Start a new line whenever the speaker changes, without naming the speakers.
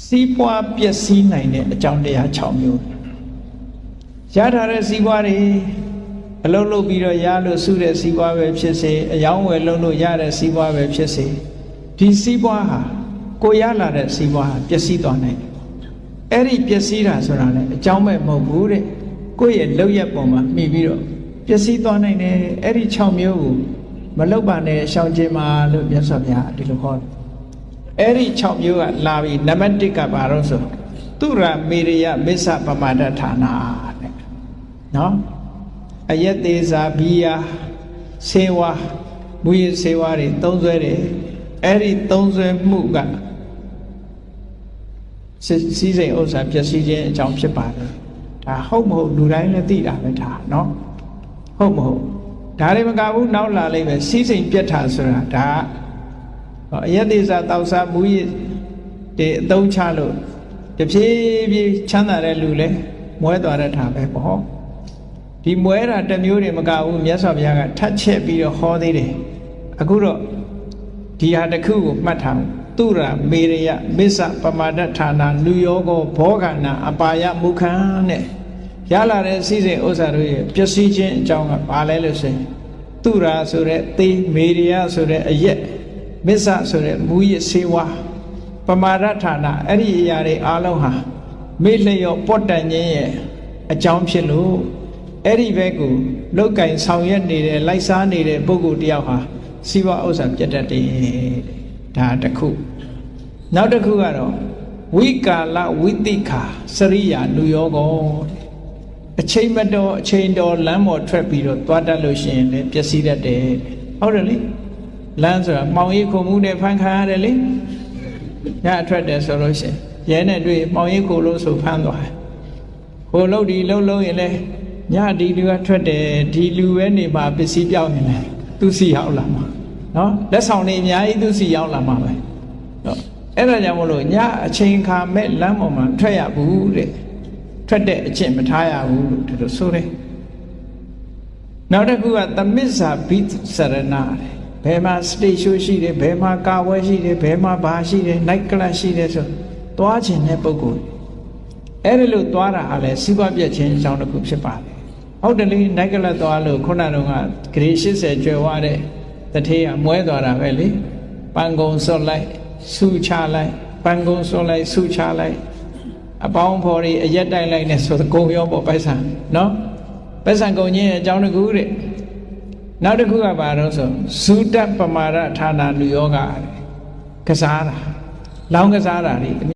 စီးပွားပျက်စီးနိုင်တဲ့အကြောင်းတရား6မျိုးရထားတဲ့စီးပွားတွေအလုပ်လုပ်ပြီးတော့ရလို့စုတဲ့စီးပွားပဲဖြစ်စေအယောင်းဝယ်လုပ်လို့ရတဲ့စီးပွားပဲဖြစ်စေဒီစီးပွားဟာကိုရလာတဲ့စီးပွားဟာပျက်စီးသွားနိုင်တယ်အဲ့ဒီပျက်စီးတာဆိုတာလည်းအကြောင်းပဲမဟုတ်ဘူးတဲ့ကိုယ့်ရဲ့လုပ်ရက်ပုံမှာမိပြီးတော့ပျက်စီးသွားနိုင်တယ်အဲ့ဒီ6မျိုးကိုမလုပ်ပါနဲ့ရှောင်ကျဉ်ပါလို့မြတ်စွာဘုရားဒီလိုဟောတယ်အဲ့ဒီ6မျိုးကလာပြီးနံပါတ်1ကဘာလို့ဆိုသူရမေရိယမစ္ဆပမာဒဌာနာတဲ့နော်အယက်သေးစာဘီယာဆေဝါမူရဆေဝါတွေသုံးဆွဲတယ်အဲ့ဒီသုံးဆွဲမှုကစီးစိမ်ဥစ္စာပျက်စီးခြင်းအကြောင်းဖြစ်ပါတယ်ဒါဟုတ်မဟုတ်လူတိုင်းလည်းသိတာပဲဒါနော်ဟုတ်မဟုတ်ဒါတွေမကဘူးနောက်လာလိမ့်မယ်စီးစိမ်ပြတ်တာဆိုတာဒါအယက်သေးစာတောက်စားမူရတွေအသုံးချလို့တဖြည်းဖြည်းချမ်းသာတဲ့လူလည်းမွဲသွားတဲ့ထားပဲပေါ့ဒီမွဲတာတစ်မျိုးတွေမကဘူးမြတ်စွာဘုရားကထပ်ချက်ပြီးတော့ဟောသေးတယ်အခုတော့ဒီဟာတစ်ခုကိုမှတ်ထားသူရမေရိယမစ္ဆပမာဒဌာနာလူယောဂောဘောဂနာအပါယမုခံနဲ့ရလာတဲ့စီစဉ်ဥစ္စာတို့ရဲ့ပျက်စီးခြင်းအကြောင်းကဘာလဲလို့ဆိုရင်သူရဆိုတဲ့သေမေရိယဆိုတဲ့အယက်မစ္ဆဆိုတဲ့မူရစေဝါပမာဒဌာနာအဲ့ဒီအရာတွေအားလုံးဟာမေ့လျော့ပော့တန်ခြင်းရဲ့အကြောင်းဖြစ်လို့အဲ့ဒီဘက်ကိုလောက်ကင်ဆောင်ရွက်နေတဲ့လိုက်စားနေတဲ့ပုဂ္ဂိုလ်တယောက်ဟာစီးပွားဥစ္စာပြတ်တတ်တယ်ဒါတစ်ခုနောက်တစ်ခုကတော့ဝိကာလဝိတိခာစရိယာလူယောဂောအချိန်မတော်အချိန်တော်လမ်းပေါ်ထွက်ပြီးတော့သွားတတ်လို့ရှိရင်လည်းပျက်စီးတတ်တယ်ဟုတ်တယ်လေလမ်းဆိုတာမှောင်ရိပ်ခုံမှုနဲ့ဖန်ခါရတယ်လေညအထွက်တယ်ဆိုလို့ရှိရင်ရဲနဲ့တွေ့မှောင်ရိပ်ခုံလို့ဆိုဖမ်းသွားတယ်ဟိုလို့ဒီလို့ရင်လည်းညဒီလူကထွက်တယ်ဒီလူပဲနေမှာပစ္စည်းပြောင်းနေတယ်သူစီရောက်လာမှာနော်လက်ဆောင်တွေအများကြီးသူစီရောက်လာမှာပဲနော်အဲ့ဒါကြောင့်မလို့ညအချိန်ခါမဲ့လမ်းပေါ်မှာထွက်ရဘူးတဲ့ထွက်တဲ့အကျင့်မထားရဘူးလို့ဒီလိုဆိုတယ်နောက်တစ်ခုကသမစ္ဆာဘိစရဏတဲ့ဘယ်မှာစတေရှိုးရှိတယ်ဘယ်မှာကာဝဲရှိတယ်ဘယ်မှာဘာရှိတယ်နိုင်ကလပ်ရှိတယ်ဆိုသွားခြင်းတဲ့ပုဂ္ဂိုလ်အဲ့ဒီလိုသွားတာဟာလဲစီးပွားပြည့်ခြင်းအကြောင်းတစ်ခုဖြစ်ပါတယ်ဟုတ်တယ်လေနိုင်ကလပ်သွားလို့ခုနတုန်းကဂရေ80ကျွယ်ဝတဲ့တထေးကမွဲသွားတာပဲလေပန်းကုံစော့လိုက်ဆူချလိုက်ပန်းကုံစော့လိုက်ဆူချလိုက်အပေါင်းဖော်တွေအရက်တိုက်လိုက်နဲ့ဆိုကုံရောပေါ့ပိုက်ဆံနော်ပိုက်ဆံကုံချင်းအကြောင်းတစ်ခုတဲ့နောက်တစ်ခုကဘာလို့ဆိုဇုတပမာဒဌာနာလူယောဂကစားတာလောင်းကစားတာတွေ